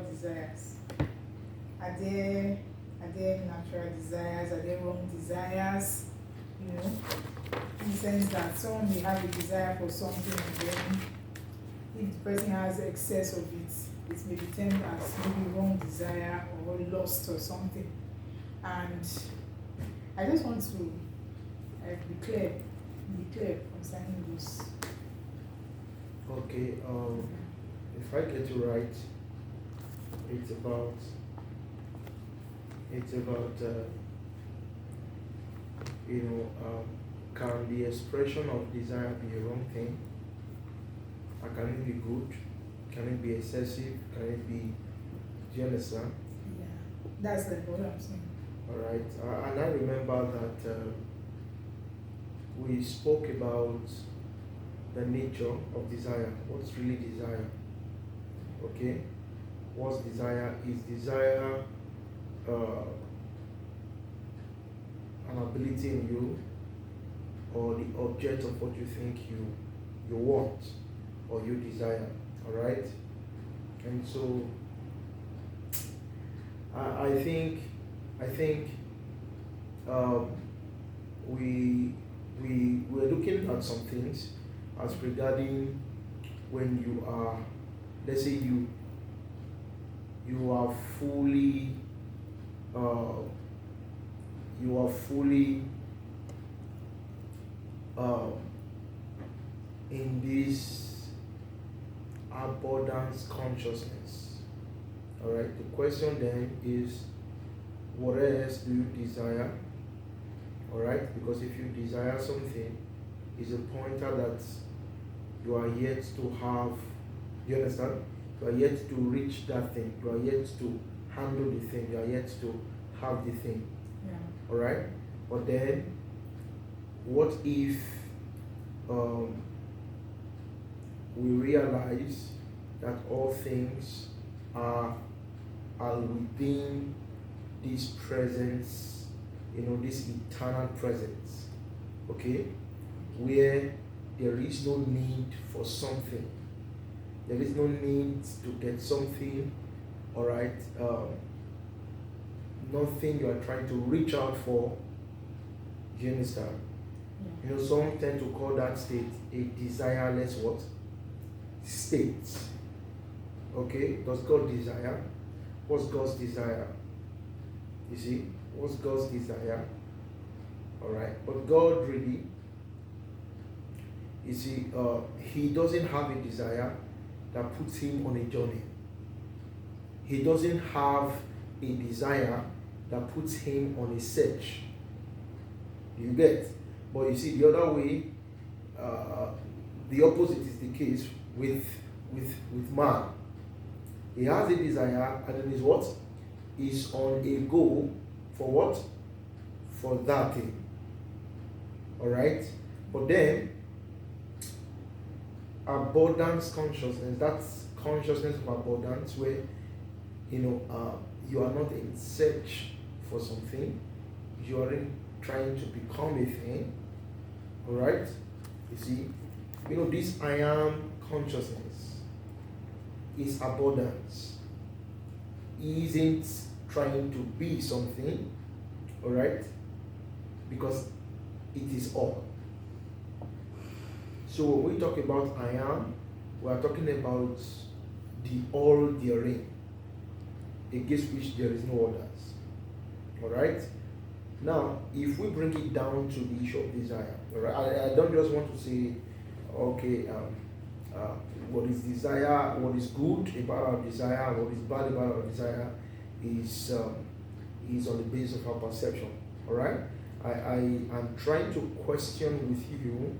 desires? Are there are there natural desires? Are there wrong desires? You know, in the sense that someone may have a desire for something, and then if the person has excess of it may be termed as maybe wrong desire or lust or something. And I just want to be clear concerning this. Okay, if I get you right, it's about can the expression of desire be a wrong thing? Or can it be good? Can it be excessive? Can it be? Do you understand? Yeah, that's like what I'm saying. All right, and I remember that we spoke about the nature of desire. What's really desire? Okay, what's desire? Is desire an ability in you, or the object of what you think you want or you desire? All right, and so I think um, we're looking at some things as regarding when you are, let's say you are fully uh, you are fully uh, in this abundance consciousness. All right, the question then is, what else do you desire? All right, because if you desire something, it's a pointer that you are yet to have. You understand? You are yet to reach that thing. You are yet to handle the thing. You are yet to have the thing. Yeah. All right, but then what if we realize that all things are within this presence, this eternal presence, okay, where there is no need for something, there is no need to get something, all right, nothing you are trying to reach out for. Do you understand? Yeah. Some tend to call that state a desireless what? State. Okay, does God desire? What's God's desire? You see, what's God's desire? All right, but God really, you see, He doesn't have a desire that puts Him on a journey. He doesn't have a desire that puts Him on a search. You get? But you see, the other way, the opposite is the case with man. He has a desire, and then is what? Is on a goal for what? For that thing. Alright? But then, abundance consciousness, that's consciousness of abundance, where you are not in search for something, you aren't trying to become a thing. Alright? You see, this I am consciousness is abundance. He isn't trying to be something, alright? Because it is all. So when we talk about I am, we are talking about the all therein, against which there is no others. Alright? Now, if we bring it down to the issue of desire, alright, I don't just want to say, okay, what is desire, what is good about our desire, what is bad about our desire is on the basis of our perception. Alright? I am trying to question with you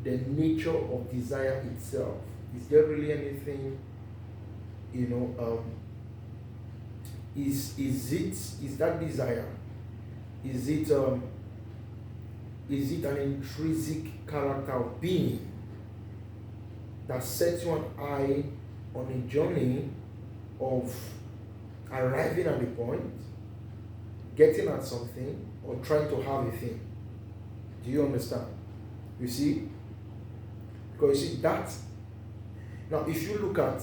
the nature of desire itself. Is there really anything, is that desire, is it an intrinsic character of being that sets you and I on a journey of arriving at a point, getting at something, or trying to have a thing? Do you understand? You see? Because you see that. Now, if you look at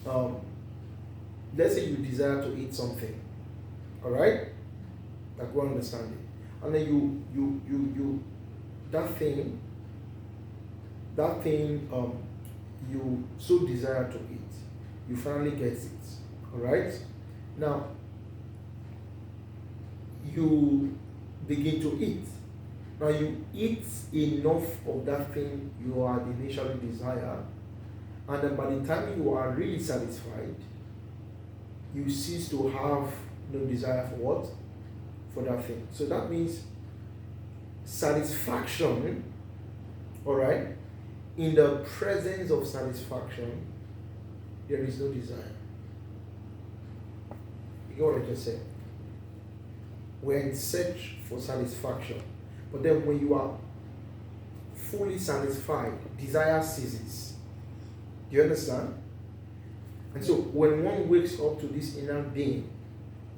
let's say you desire to eat something, all right? Like we understand it, and then you that thing you so desire to eat, you finally get it, all right? Now you begin to eat. Now you eat enough of that thing you had initially desired, and then by the time you are really satisfied, you cease to have no desire for what? For that thing. So that means satisfaction, all right? In the presence of satisfaction, there is no desire. You get what I just said? We're in search for satisfaction. But then when you are fully satisfied, desire ceases. Do you understand? And so when one wakes up to this inner being,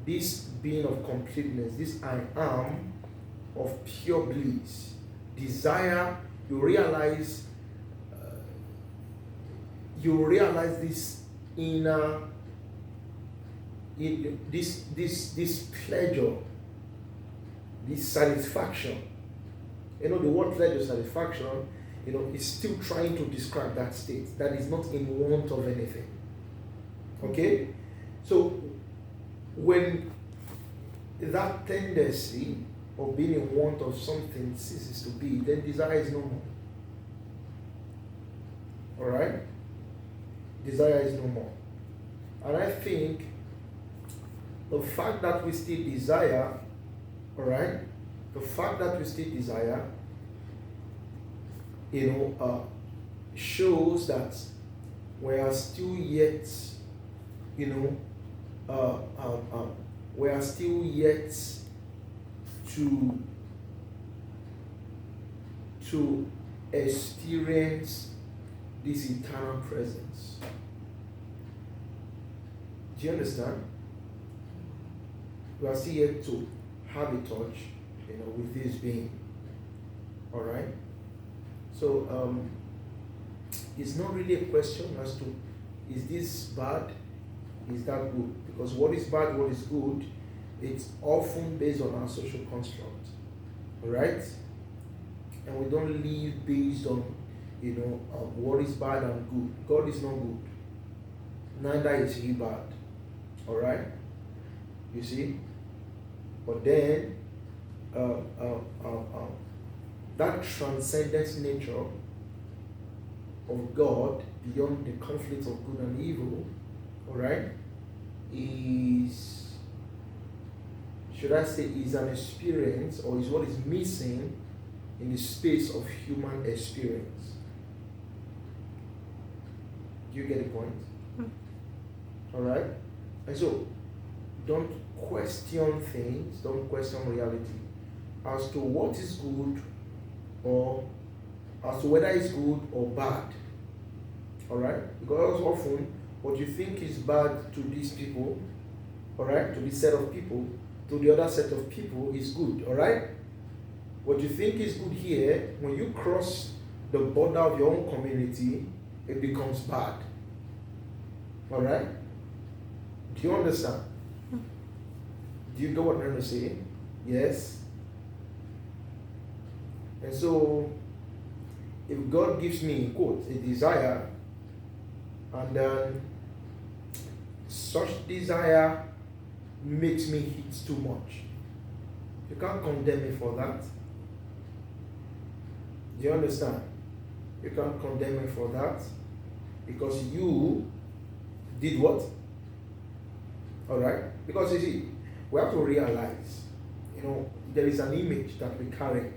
this being of completeness, this I am of pure bliss, desire, you realize this inner, this pleasure, this satisfaction. You know, the word pleasure, satisfaction, you know, is still trying to describe that state that is not in want of anything. Okay? So when that tendency of being in want of something ceases to be, then desire is no more. Alright? Desire is no more. And I think the fact that we still desire, alright, the fact that we still desire, you know, shows that we are still yet, you know, we are still yet to experience this eternal presence. Do you understand? We are still yet to have a touch, you know, with this being. All right. So it's not really a question as to is this bad, is that good? Because what is bad, what is good, it's often based on our social construct. All right. And we don't live based on, you know, what is bad and good. God is not good. Neither is He bad. All right. You see. But then, that transcendent nature of God beyond the conflict of good and evil, all right, is, should I say, is an experience, or is what is missing in the space of human experience. Do you get the point? All right. And so, don't question things, don't question reality as to what is good, or as to whether it's good or bad. All right? Because often what you think is bad to these people, all right, to this set of people, to the other set of people is good. All right? What you think is good here, when you cross the border of your own community, it becomes bad. All right? Do you understand? Do you get what I'm trying to say? Yes? And so, if God gives me, in quotes, a desire, and then such desire makes me hit too much, you can't condemn me for that. Do you understand? You can't condemn me for that, because you did what? Alright? Because you see, we have to realize, you know, there is an image that we carry,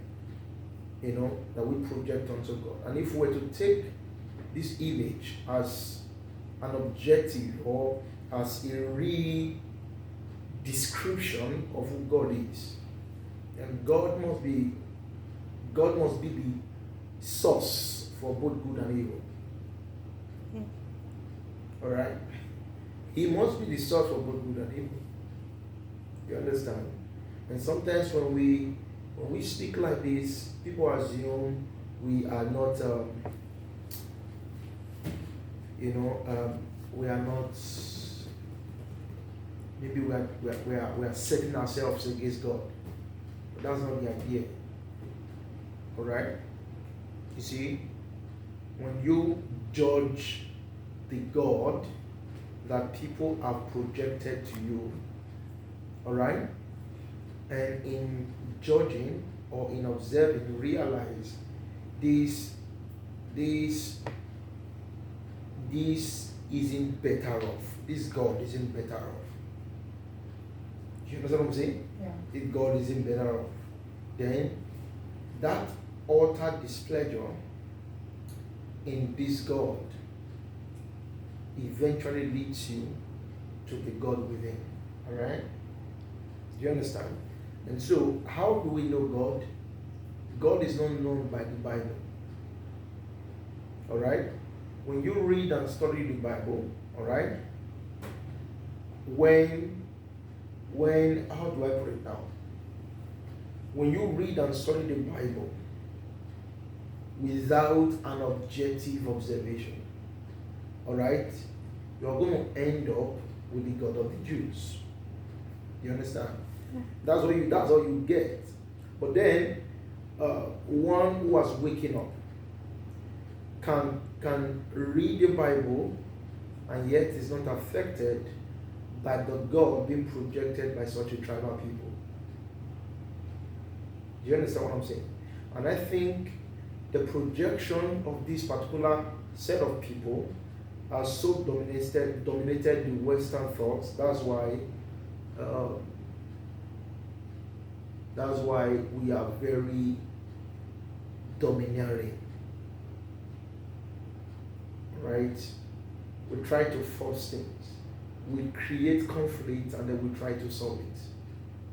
you know, that we project onto God. And if we were to take this image as an objective or as a real description of who God is, then God must be the source for both good and evil. Yeah. All right? He must be the source for both good and evil. You understand? And sometimes when we speak like this, people assume we are not, we are not, maybe we are setting ourselves against God. But that's not the idea. Alright? You see, when you judge the God that people have projected to you, alright, and in judging or in observing, realize this isn't better off. This God isn't better off. Do you understand what I'm saying? Yeah. If God isn't better off, then that utter displeasure in this God eventually leads you to the God within. Alright? Do you understand? And so, how do we know God? God is not known by the Bible. Alright? When you read and study the Bible, alright? When how do I put it now? When you read and study the Bible without an objective observation, alright, you're going to end up with the God of the Jews. You understand? Yeah. That's all you get. But then one who was waking up can read the Bible and yet is not affected by the God being projected by such a tribal people. Do you understand what I'm saying? And I think the projection of this particular set of people has so dominated the Western thoughts. That's why we are very domineering. Right? We try to force things. We create conflict and then we try to solve it.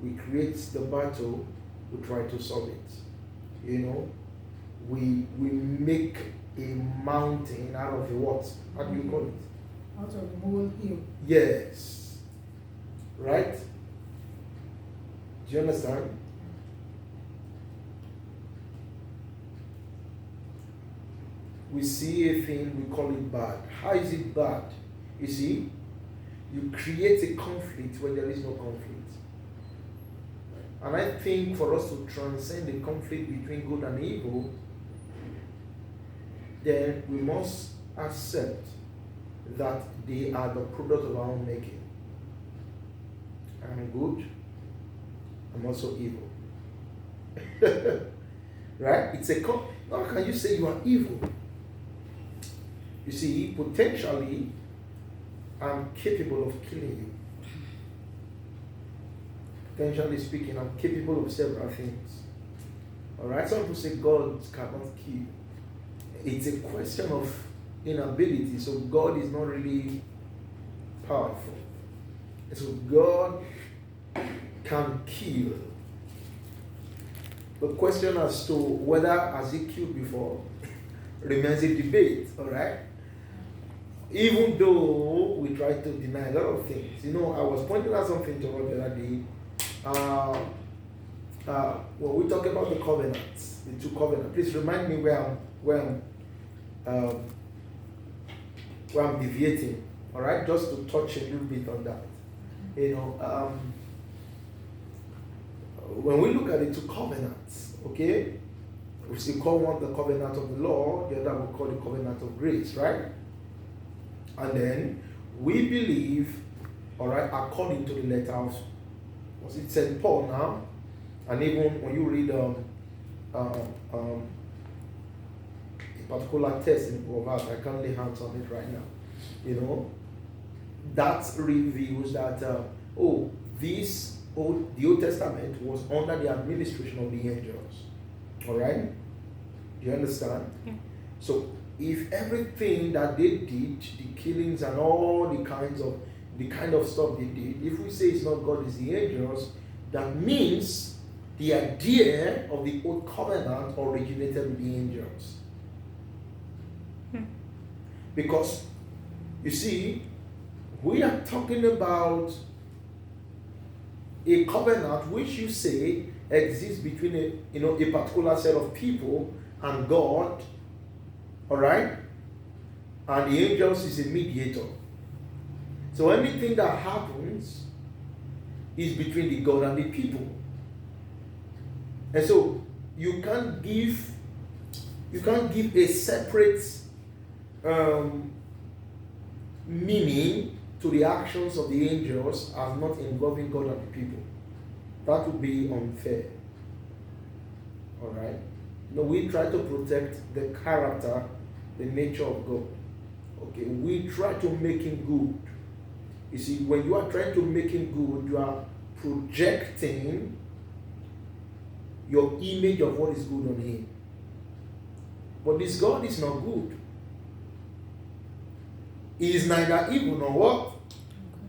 We create the battle, we try to solve it. You know, we make a mountain out of a what? How do you call it? Out of a molehill. Yes. Right? Do you understand? We see a thing, we call it bad. How is it bad? You see, you create a conflict where there is no conflict. And I think for us to transcend the conflict between good and evil, then we must accept that they are the product of our own making. I'm good, I'm also evil. Right? It's a how can you say you are evil? You see, potentially, I'm capable of killing you. Potentially speaking, I'm capable of several things. Alright? Some people say God cannot kill. It's a question of inability. So God is not really powerful. So God can kill. The question as to whether has he killed before remains a debate. Alright? Even though we try to deny a lot of things. You know, I was pointing out something to Rob the other day. When we talk about the covenants, the two covenants, please remind me where I'm deviating. All right, just to touch a little bit on that. You know, when we look at the two covenants, okay, we call one the covenant of the law, the other we call the covenant of grace, right? And then we believe, all right, according to the letter of, was it St. Paul now? And even when you read a particular text in Proverbs, I can't lay hands on it right now. You know, that reveals that the Old Testament was under the administration of the angels. All right, do you understand? Yeah. So if everything that they did, the killings and all the kind of stuff they did, if we say it's not God, it's the angels, that means the idea of the old covenant originated with the angels. Because you see, we are talking about a covenant which you say exists between a particular set of people and God. All right, and the angels is a mediator. So anything that happens is between the God and the people. And so you can't give a separate meaning to the actions of the angels as not involving God and the people. That would be unfair. Alright? No, we try to protect the character, the nature of God. Okay, we try to make him good. You see, when you are trying to make him good, you are projecting your image of what is good on him. But this God is not good. He is neither evil nor what?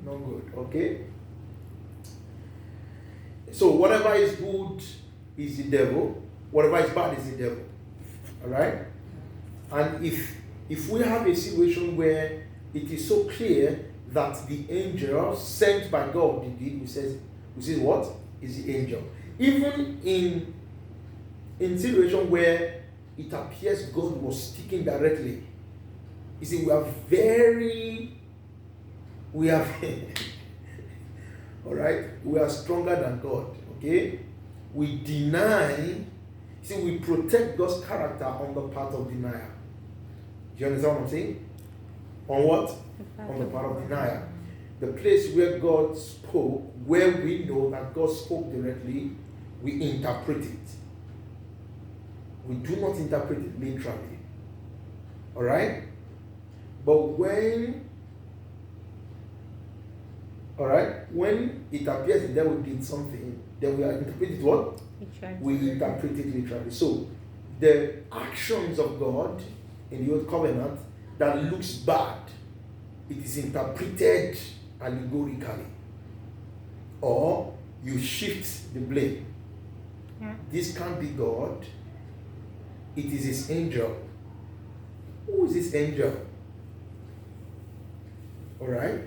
Not good. Okay? So whatever is good is the devil. Whatever is bad is the devil. Alright? And if we have a situation where it is so clear that the angel sent by God indeed, we say what? Is the angel. Even in situation where it appears God was speaking directly, you see, we are all right, we are stronger than God. Okay, we deny. See, we protect God's character on the part of denial. Do you understand what I'm saying? On what? On the part of denial. The place where God spoke, where we know that God spoke directly, we interpret it. We do not interpret it literally. Alright? But when it appears the devil did something, then we interpret it what? We interpret it literally. So, the actions of God in the Old Covenant that looks bad, it is interpreted allegorically. Or you shift the blame. Yeah. This can't be God. It is his angel. Who is this angel? Alright?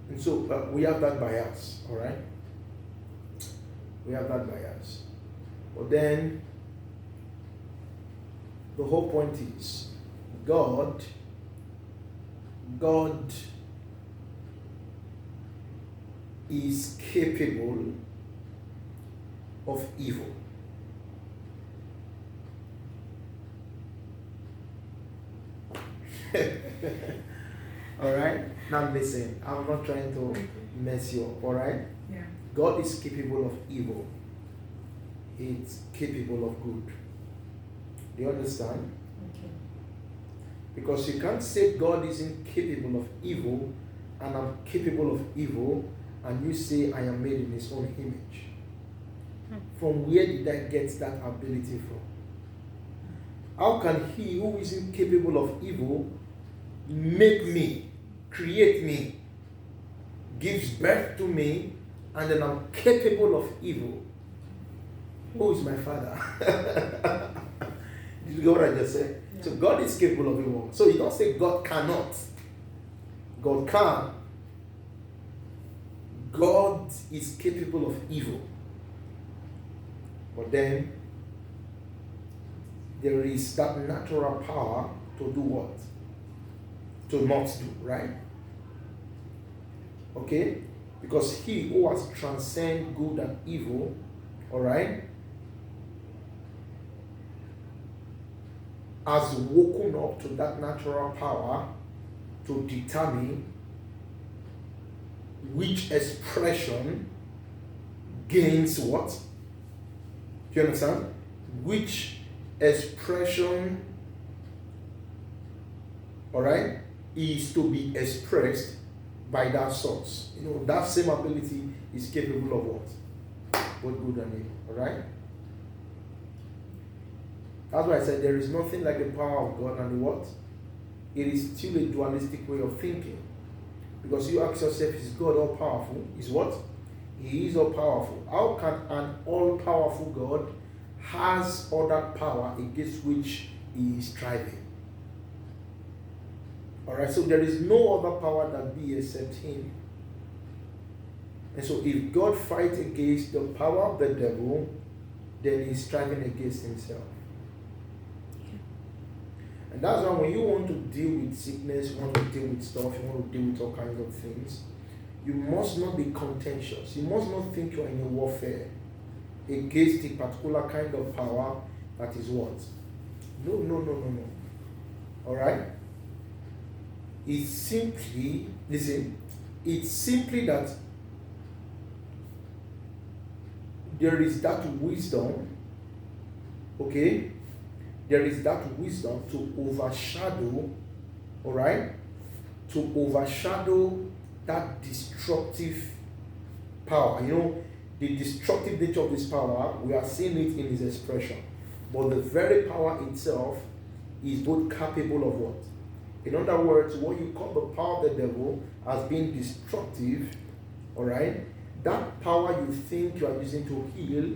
And so we have that bias. Alright? We have that bias. But then, the whole point is, God is capable of evil. Alright? Now listen, I'm not trying to mess you up, alright? Yeah. God is capable of evil. He's capable of good. Do you understand? Okay. Because you can't say God isn't capable of evil and I'm capable of evil and you say I am made in his own image. From where did I get that ability from? How can he who isn't capable of evil make me, create me, gives birth to me, and then I'm capable of evil? Who is my father? Did you get what I just said? Yeah. So God is capable of evil. So you don't say God cannot. God can. God is capable of evil. But then there is that natural power to do what? To not do, right? Okay? Because he who has transcended good and evil, alright, has woken up to that natural power to determine which expression gains what? Do you understand? Which expression, alright, is to be expressed by that source. You know, that same ability is capable of what? Both good and evil, alright? That's why I said there is nothing like the power of God and the what? It is still a dualistic way of thinking. Because you ask yourself, is God all powerful? Is what? He is all powerful. How can an all powerful God has other power against which he is striving? Alright, so there is no other power that be except him. And so if God fights against the power of the devil, then he is striving against himself. And that's why when you want to deal with sickness, you want to deal with stuff, you want to deal with all kinds of things, you must not be contentious. You must not think you are in a warfare against a particular kind of power that is what? No. Alright? It's simply, listen, it's simply that there is that wisdom, okay? There is that wisdom to overshadow, alright? To overshadow that destructive power. You know, the destructive nature of this power, we are seeing it in his expression. But the very power itself is both capable of what? In other words, what you call the power of the devil as being destructive, alright? That power you think you are using to heal,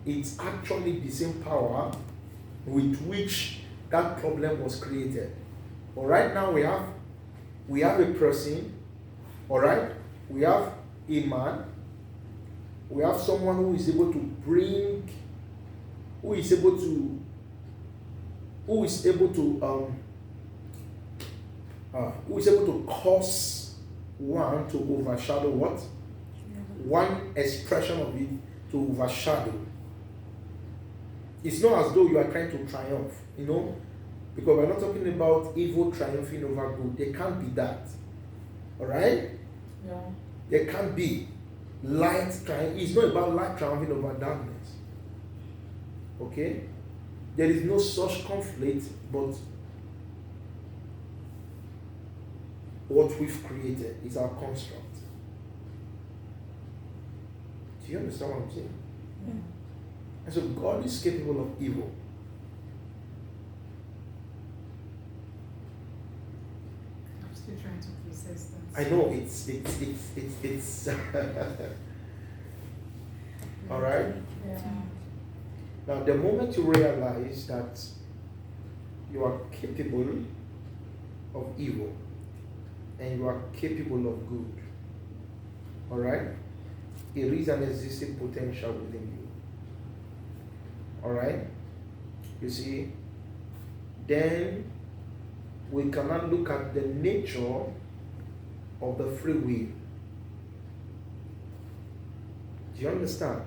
it's actually the same power with which that problem was created. Alright, now we have a person, alright? We have a man, we have someone who is able to bring, who is able to cause one to overshadow what? One expression of it to overshadow. It's not as though you are trying to triumph, you know, because we're not talking about evil triumphing over good. There can't be that. Alright? Yeah. There can't be light triumph. It's not about light triumphing over darkness. Okay? There is no such conflict, but what we've created is our construct. Do you understand what I'm saying? Yeah. And so God is capable of evil. I'm still trying to process that. I know it's all right. Yeah. Now, the moment you realize that you are capable of evil and you are capable of good, all right, there is an existing potential within you. All right, you see, then we cannot look at the nature of the free will. Do you understand?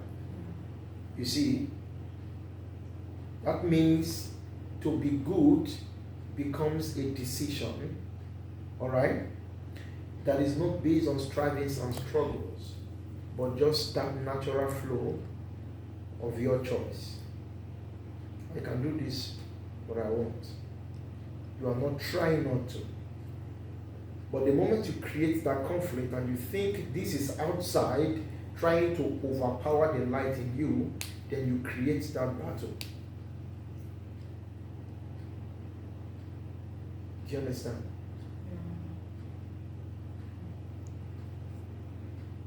You see, that means to be good becomes a decision, all right, that is not based on strivings and struggles, but just that natural flow of your choice. I can do this, but I won't. You are not trying not to. But the moment you create that conflict and you think this is outside trying to overpower the light in you, then you create that battle. Do you understand?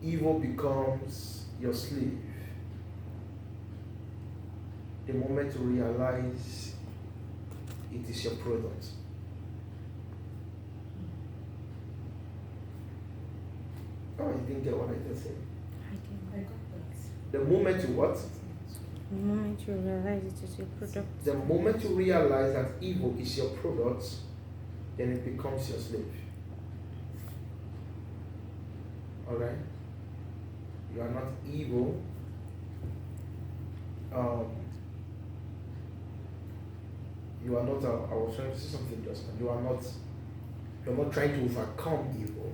Evil becomes your slave the moment you realize it is your product. Oh, you didn't get what I just said. I got that. The moment you what? The moment you realize it is your product. The moment you realize that evil is your product, then it becomes your slave. Alright? You are not evil. You are not, I was trying to say something just now. You are not trying to overcome evil.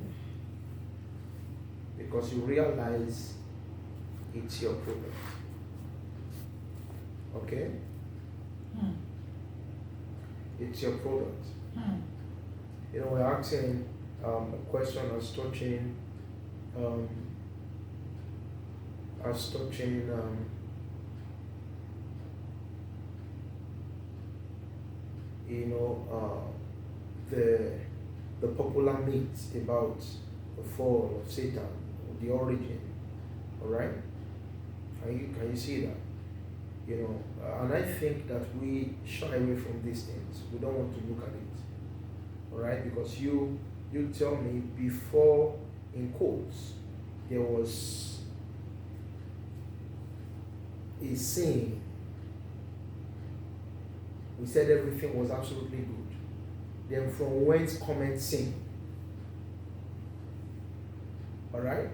Because you realize it's your product. Okay? It's your product. You know, we're asking a question as touching you know, the popular myths about the fall of Satan, the origin. All right? Can you see that? You know, and I think that we shy away from these things. We don't want to look at it. All right? Because you tell me before, in quotes, there was a saying. We said everything was absolutely good. then from whence cometh sin? Alright?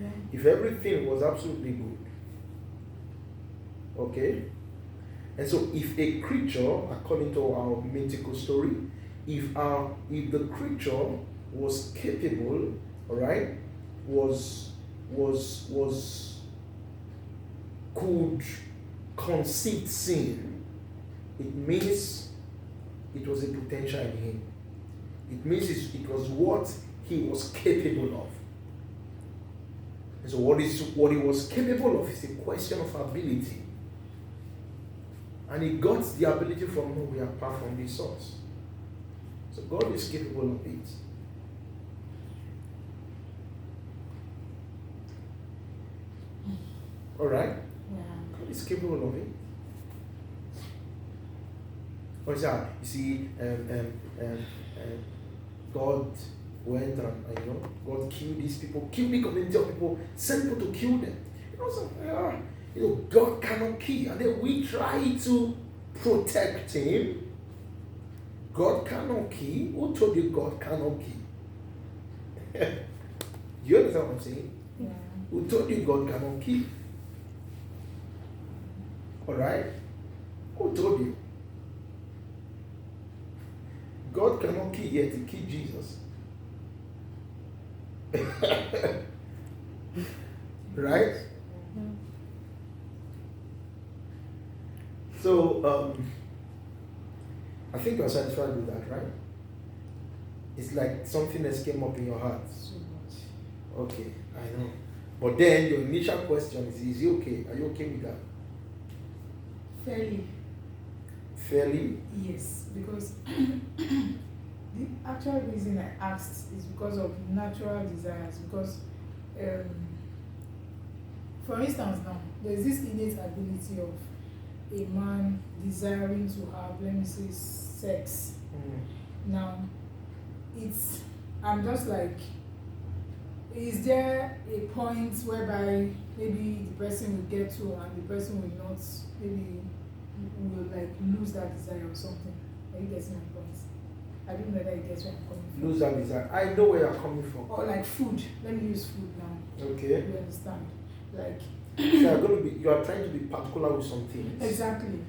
Yeah. If everything was absolutely good, okay? And so if a creature, according to our mythical story, if the creature was capable, alright, could conceive sin, it means it was a potential in him. It means it was what he was capable of. And so what he was capable of is a question of ability. And he got the ability from nowhere apart from this source. So God is capable of it. Alright? Yeah. God is capable of it. Or is that, you see, God went and God killed these people, killed the community of people, sent people to kill them. God cannot kill, and then we try to protect him. God cannot kill. Who told you God cannot kill? You understand what I'm saying? Yeah. Who told you God cannot kill? Alright? Who told you? God cannot kill, yet he killed Jesus. Right? So, I think you're satisfied with that, right? It's like something else came up in your heart. So much. Okay, I know. But then your initial question is he okay? Are you okay with that? Fairly. Fairly? Yes, because the actual reason I asked is because of natural desires. Because, for instance, now there's this innate ability of a man desiring to have, let me say, sex. Now, I'm just like, is there a point whereby maybe the person will get to and the person will not, maybe will like lose that desire or something? Are you getting my point? I don't know whether you get where I'm coming from. Lose that desire. I know where you're coming from. Or like food. Let me use food now. Okay. You understand? Like, So you are trying to be particular with some things. exactly.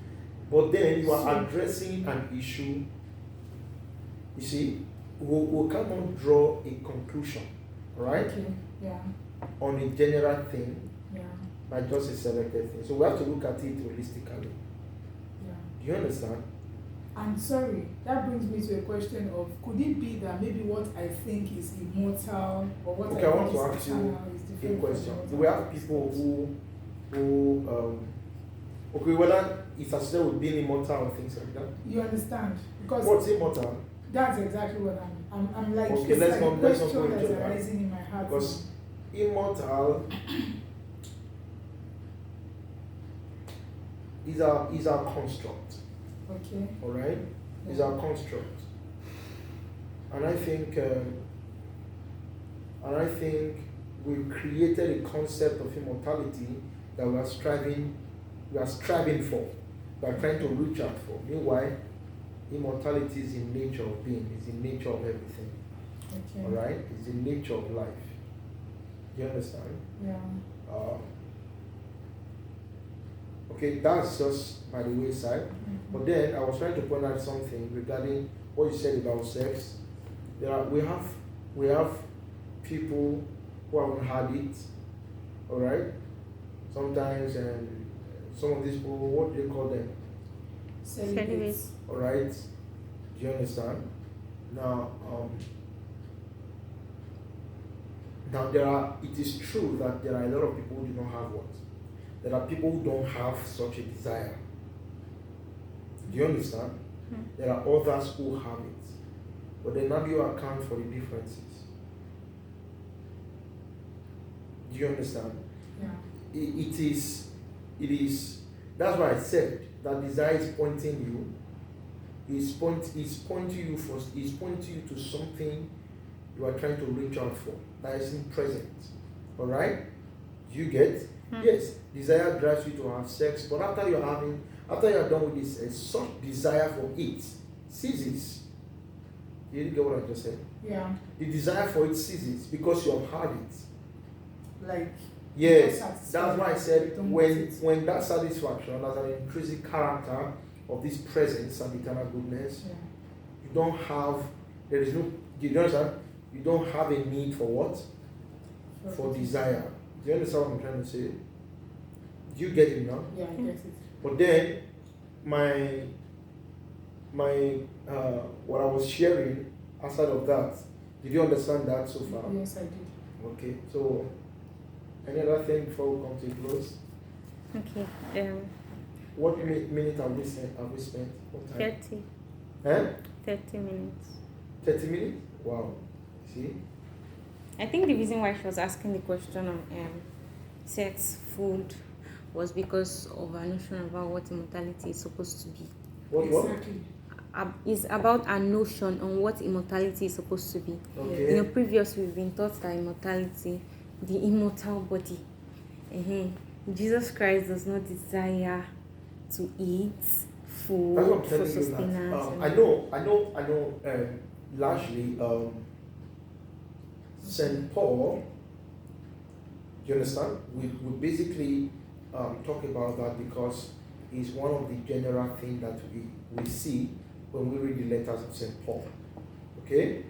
But then you are addressing an issue. You see, we cannot draw a conclusion, right? Okay. Yeah. On a general thing Yeah. by just a selected thing. So we have to look at it holistically. Yeah. Do you understand? I'm sorry, that brings me to a question of, could it be that maybe what I think is immortal or what Okay, I I want think to is ask you eternal is a different question. from Do what we I have think is people eternal? okay, whether it's associated with being immortal or things like that? You understand? Because What's immortal? that's exactly what I'm like, Okay, it's let's like a not go question into that's that. arising in my heart. Because immortal is our construct. Okay. All right, is Yeah. our construct, and I think we created a concept of immortality that we are striving for, we are trying to reach out for. Meanwhile, immortality is in nature of being, is in nature of everything. Okay. All right, it's the nature of life. Do you understand? Yeah. Okay, that's just by the wayside. Mhm. But then I was trying to point out something regarding what you said about sex. We have people who haven't had it. All right. Sometimes, and some of these people, what do you call them? Celibates. All right. Do you understand? Now, it is true that there are a lot of people who do not have what. There are people who don't have such a desire. Do you understand? There are others who have it. But then how do you account for the differences? Do you understand? Yeah. It is, that's why I said that desire is pointing you. It's pointing you to something you are trying to reach out for that isn't present. Alright? Do you get? Yes, desire drives you to have sex, but after you are done with this, such desire for it ceases. You didn't get what I just said? Yeah, The desire for it ceases because you have had it. like Yes, not satisfied, that's why I you said don't want it. when that satisfaction as an intrinsic character of this presence and eternal goodness, Yeah. you don't have, there is no, do you understand? You don't have a need for what? For desire. Do you understand what I'm trying to say? Do you get it now? Yeah, I get it. But then my what I was sharing outside of that, did you understand that so far? Yes, I did. Okay, so any other thing before we come to a close? Okay. What minute have we spent? What time? 30. Eh? 30 minutes. 30 minutes? Wow. See? I think the reason why she was asking the question on sex, food, was because of a notion about what immortality is supposed to be. What? Exactly. Is about a notion on what immortality is supposed to be. Okay. Previously we've been taught that immortality, the immortal body. Jesus Christ does not desire to eat That's food what I'm for telling you sustenance. that. I know. Largely, Saint Paul. Do you understand? We basically talk about that because it's one of the general things that we see when we read the letters of Saint Paul. Okay,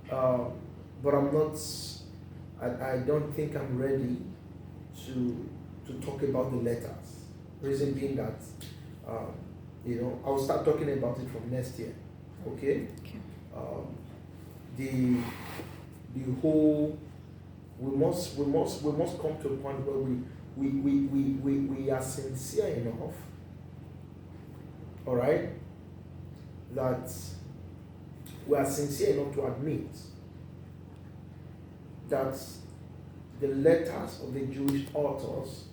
but I'm not. I don't think I'm ready to talk about the letters. Reason being that, I'll start talking about it from next year. Okay. The whole we must come to a point where we are sincere enough. All right. That we are sincere enough to admit that the letters of the Jewish authors,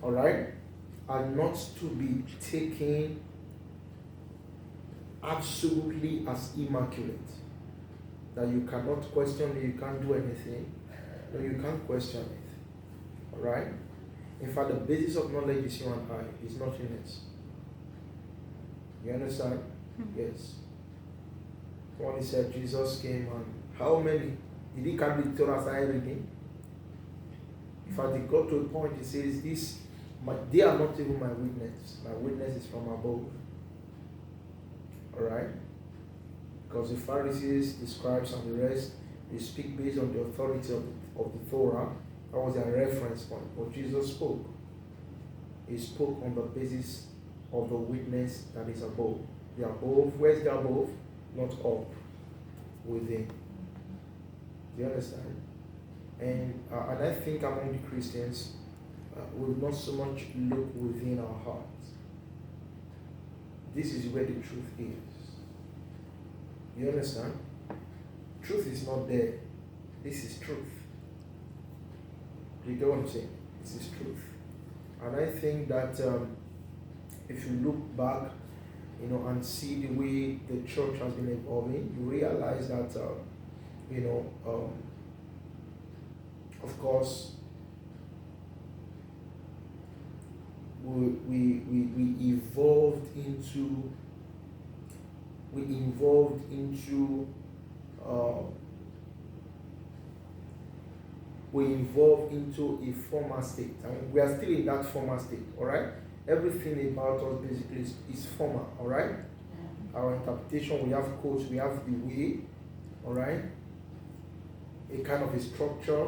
all right, are not to be taken absolutely as immaculate. That you cannot question it, you can't do anything. No, you can't question it. All right. In fact, the basis of knowledge is you and I. It's nothing else. You understand? Yes. When he said Jesus came and how many? Did he come with Torah and everything? In fact, he got to a point, he says, they are not even my witness. My witness is from above. Alright? Because the Pharisees, the scribes, and the rest, they speak based on the authority of the Torah. That was their reference point. But Jesus spoke. He spoke on the basis of the witness that is above. The above, where's the above? Not up, within. Do you understand? And I think among the Christians, we will not so much look within our hearts. This is where the truth is. You understand? Truth is not there. This is truth. You get what I'm saying? This is truth. And I think that if you look back, and see the way the church has been evolving, you realize that, of course, we evolved into a former state. I mean, we are still in that former state, all right? Everything about us basically is former, all right? Our interpretation, we have codes, we have the way, all right? A kind of a structure,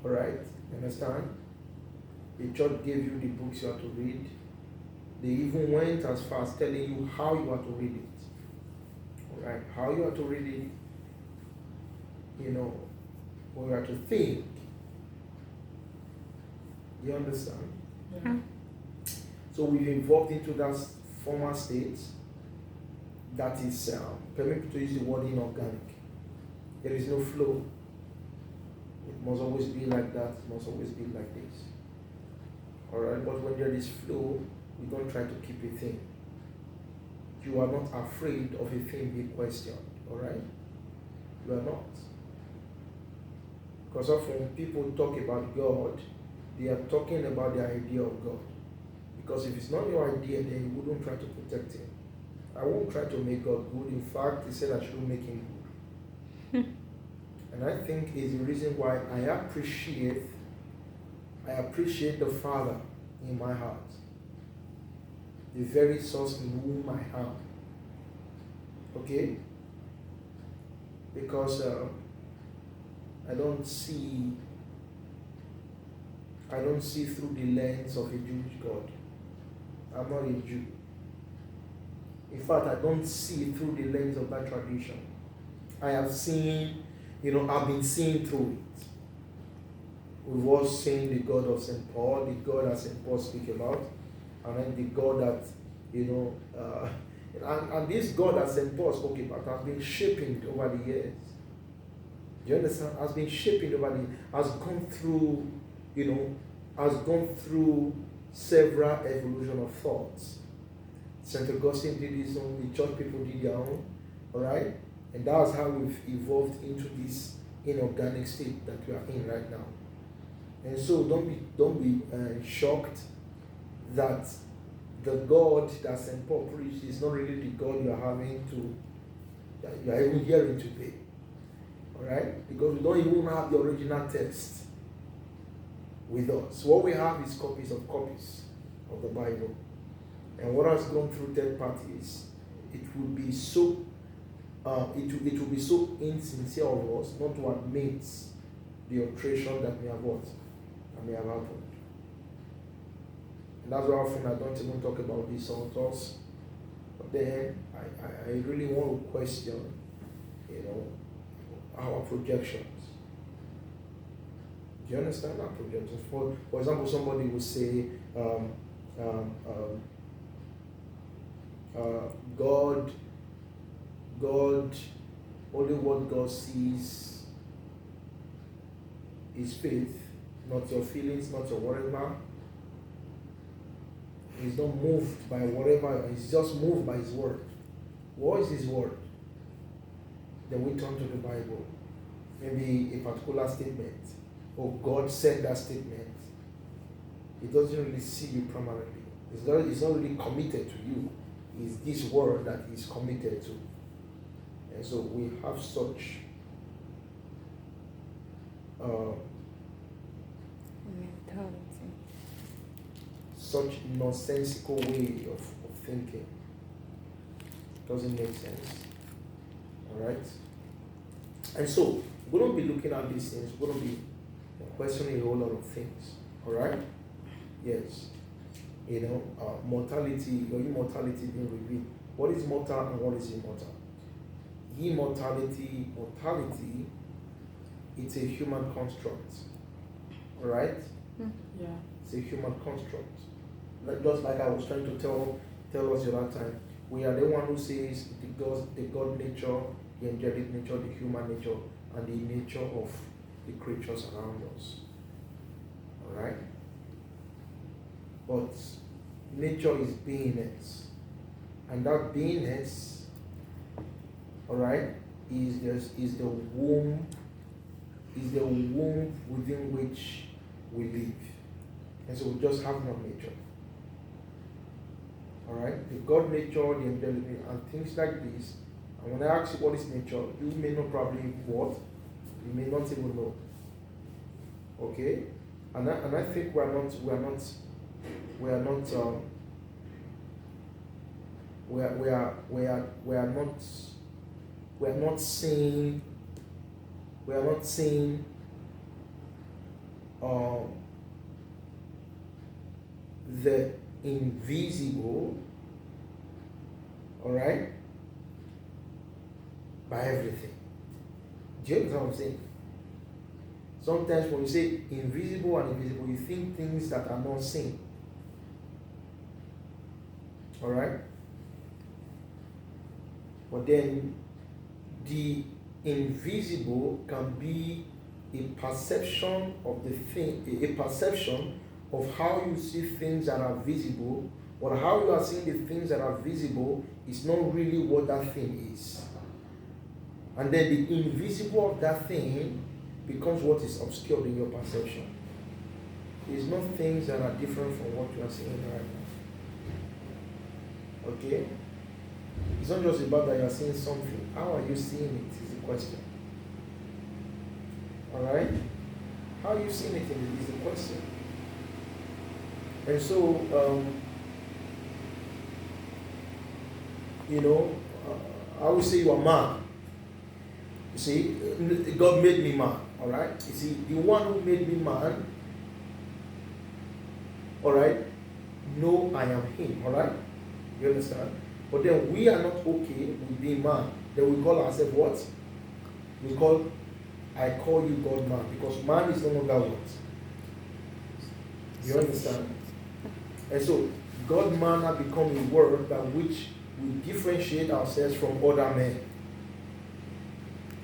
all right? You understand? The church gave you the books you have to read. They even went as far as telling you how you are to read it, all right? How you are to read it, what you are to think. You understand? Yeah. So we've evolved into that former state that is, permit me to use the word inorganic. There is no flow. It must always be like that. It must always be like this. Alright, but when there is flow, we don't try to keep a thing. You are not afraid of a thing being questioned. Alright? You are not. Because often people talk about God, they are talking about the idea of God. Because if it's not your idea, then you wouldn't try to protect him. I won't try to make God good. In fact, he said I should make him good. And I think is the reason why I appreciate the Father in my heart. The very source in whom I am. Okay? Because I don't see through the lens of a Jewish God. I'm not a Jew. In fact, I don't see through the lens of that tradition. I have seen, I've been seeing through it. We've all seen the God of St. Paul, the God that St. Paul speaks about, and then the God that, and this God that St. Paul spoke about has been shaping over the years. Do you understand? Has been shaping over the, has gone through several evolution of thoughts. St. Augustine did his own, the church people did their own, all right? And that's how we've evolved into this inorganic state that we are in right now. And so don't be shocked that the God that St. Paul preached is not really the God you are even hearing today. All right? Because we don't even have the original text with us. What we have is copies of the Bible. And what has gone through third parties, it will be so insincere of us not to admit the alteration that may have happened. And that's why often I don't even talk about these authors. But then I really want to question, our projections. Do you understand our projections? For example, somebody will say, God, only what God sees is faith, not your feelings, not your whatever. He's not moved by whatever, he's just moved by his word. What is his word? Then we turn to the Bible. Maybe a particular statement, or God said that statement. He doesn't really see you primarily. He's not really committed to you. It's this word that he's committed to. And so we have such mentality. Such nonsensical way of thinking. Doesn't make sense. Alright? And so we're going to be looking at these things. We're going to be questioning a whole lot of things. Alright? Yes. Mortality or immortality being revealed. What is mortal and what is immortal? Mortality, it's a human construct. Alright? Yeah. It's a human construct. Just like I was trying to tell us the other time, we are the one who says the God nature, the angelic nature, the human nature, and the nature of the creatures around us. Alright? But nature is beingness. And that beingness, alright, is the womb within which we live. And so we just have one nature. Alright? The God nature, the angelic nature, and things like this. And when I ask you what is nature, you may not probably what? You may not even know. Okay? And I think we are not seeing the invisible, all right, by everything. Do you understand what I'm saying? Sometimes when you say invisible and invisible, you think things that are not seen. All right? But then the invisible can be a perception of the thing, a perception of how you see things that are visible, but how you are seeing the things that are visible is not really what that thing is. And then the invisible of that thing becomes what is obscured in your perception. It's not things that are different from what you are seeing right now. Okay? It's not just about that you are seeing something. How are you seeing it is the question. Alright? How are you seeing it is the question. And so, I would say you are man. You see, God made me man. Alright? You see, the one who made me man, alright, know I am him. Alright? You understand? But then we are not okay with being man. Then we call ourselves what? I call you God man, because man is no longer what? You understand? And so God man has become a word by which we differentiate ourselves from other men.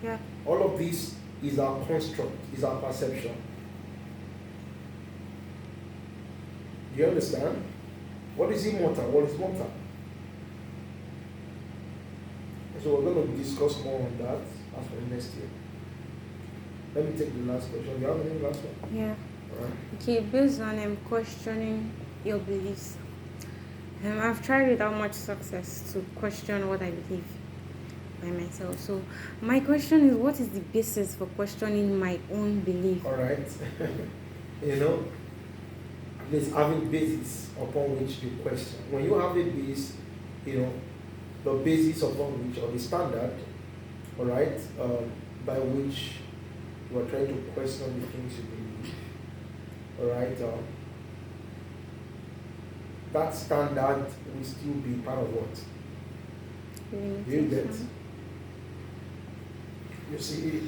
Yeah. All of this is our construct, is our perception. Do you understand? What is immortal? What is mortal? So we're going to discuss more on that as for next year. Let me take the last question. Do you have any last one? Yeah. All right. Okay, based on questioning your beliefs, I've tried without much success to question what I believe by myself. So my question is, what is the basis for questioning my own belief? All right. There's having basis upon which you question. When you have a base, the basis upon which, or the standard, all right, by which you are trying to question the things you believe, all right, that standard will still be part of what? Do you get? You see,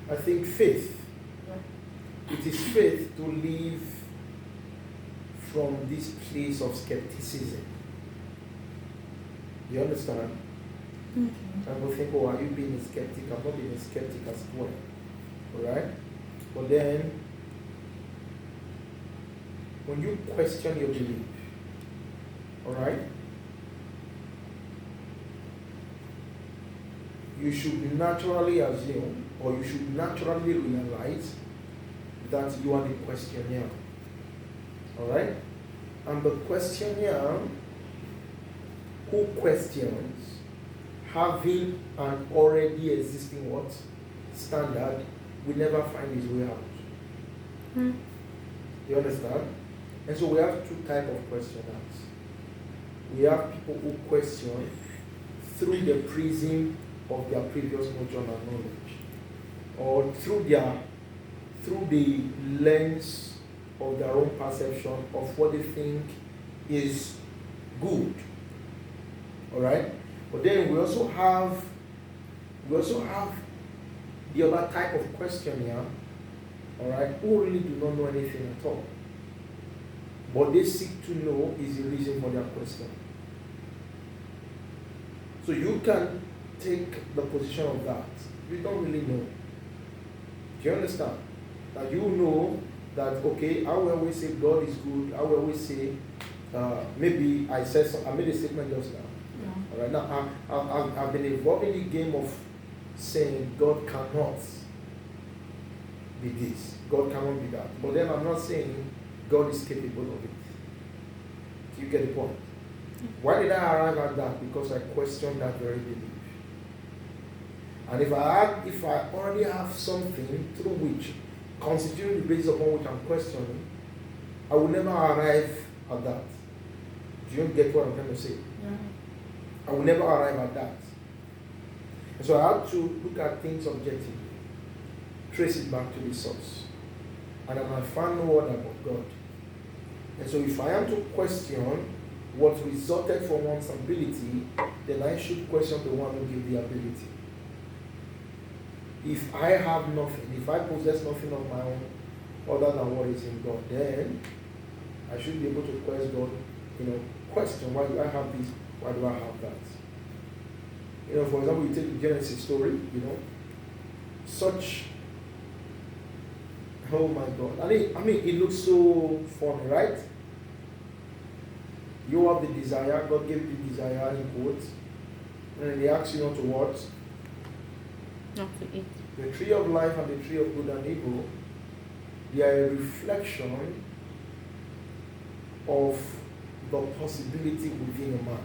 I think faith, it is faith to live from this place of skepticism. You understand? Mm-hmm. And we think, oh, are you being a skeptic? I'm not being a skeptic as well. Alright? But then, when you question your belief, alright, you should naturally assume, or you should naturally realize that you are the questioner. Alright? And the questioner who questions, having an already existing what? Standard, will never find his way out. You understand? And so we have two types of questioners. We have people who question through the prism of their previous knowledge and knowledge, or through the lens of their own perception of what they think is good. Alright? But then we also have the other type of questioner, alright, who really do not know anything at all. But they seek to know is the reason for their question. So you can take the position of that. You don't really know. Do you understand? That you know that, okay, I will always say God is good. I will always say, maybe I made a statement just now. Yeah. All right, now I've been involved in the game of saying God cannot be this, God cannot be that. But then I'm not saying God is capable of it. Do you get the point? Why did I arrive at that? Because I questioned that very belief. And if I already have something through which, constituting the basis upon which I'm questioning, I will never arrive at that. Do you get what I'm trying to say? Yeah. I will never arrive at that. And so I have to look at things objectively, trace it back to the source. And I might find no word about God. And so if I am to question what resulted from one's ability, then I should question the one who gave the ability. If I have nothing, if I possess nothing of my own other than what is in God, then I should be able to question God, question, why do I have this, why do I have that? For example, you take the Genesis story, such, oh my God. I mean, it looks so funny, right? You have the desire, God gave you the desire in quotes, and He asks you not to what? Not to eat. The tree of life and the tree of good and evil, they are a reflection of the possibility within a man.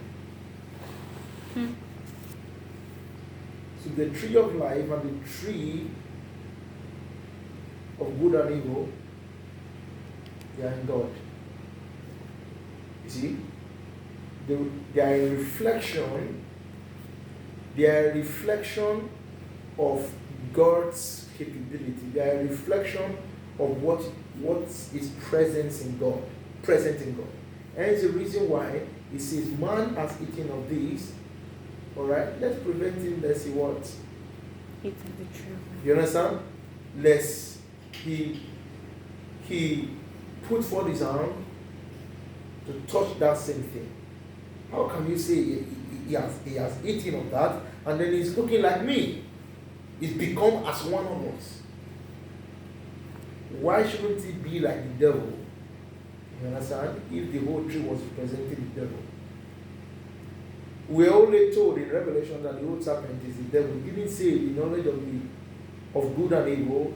So the tree of life and the tree of good and evil, they are in God. You see? They are a reflection. They are a reflection of God's capability. They are a reflection of what is present in God. And it's the reason why it says, man has eaten of these. Alright? Let's prevent him, let's see what? Eat of the tree. You understand? Lest he put forth his arm to touch that same thing. How can you say he has eaten of that and then he's looking like me? He's become as one of us. Why shouldn't he be like the devil? You understand? If the whole tree was representing the devil. We're only told in Revelation that the old serpent is the devil. He didn't say the knowledge of good and evil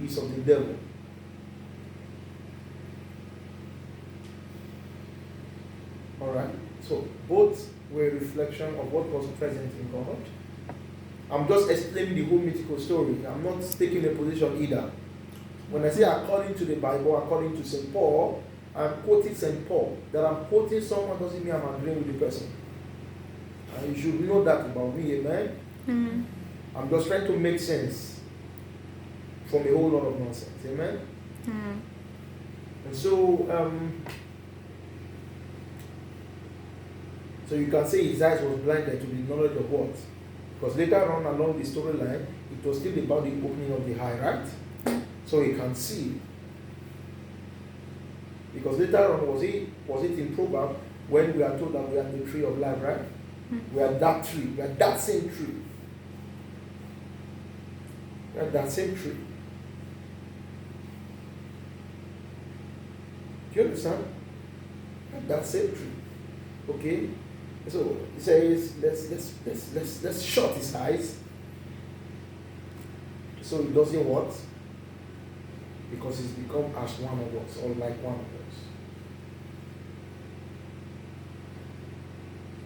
is of the devil. Alright? So both were a reflection of what was present in God. I'm just explaining the whole mythical story. I'm not taking a position either. When I say according to the Bible, according to St. Paul, I'm quoting St. Paul. That I'm quoting someone doesn't mean I'm agreeing with the person. And you should know that about me, amen? Mm-hmm. I'm just trying to make sense from a whole lot of nonsense, amen? Mm-hmm. And so, so you can say his eyes was blinded to the knowledge of what? Because later on along the storyline, it was still about the opening of the eye, right? So he can see. Because later on, was it in Proverbs when we are told that we are the tree of life, right? We are that tree. We are that same tree. We are that same tree. Do you understand? We are that same tree. Okay? So he says, let's shut his eyes. So he doesn't what? Because he's become as one of us, or like one of us.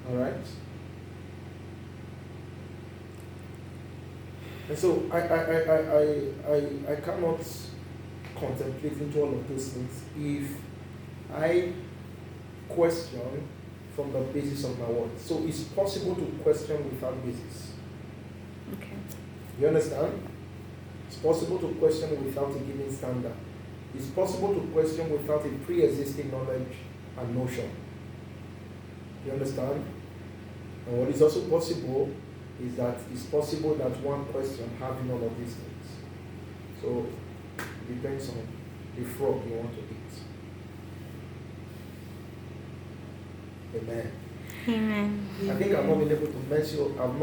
Alright? And so I cannot contemplate into all of those things if I question from the basis of my words. So it's possible to question without basis. Okay. You understand? It's possible to question without a given standard. It's possible to question without a pre-existing knowledge and notion. You understand? And what is also possible is that it's possible that one question having all of these things. So it depends on the frog you want to eat. Amen. Amen. I think I've not been able to mention, I've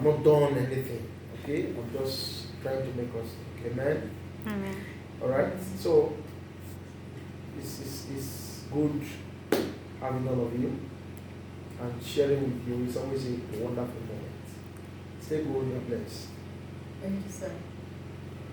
not done anything. Okay? I'm just trying to make us think. Amen. Amen. Alright? So it's good having all of you. And sharing with you is always a wonderful moment. Stay good and blessed. Thank you, sir.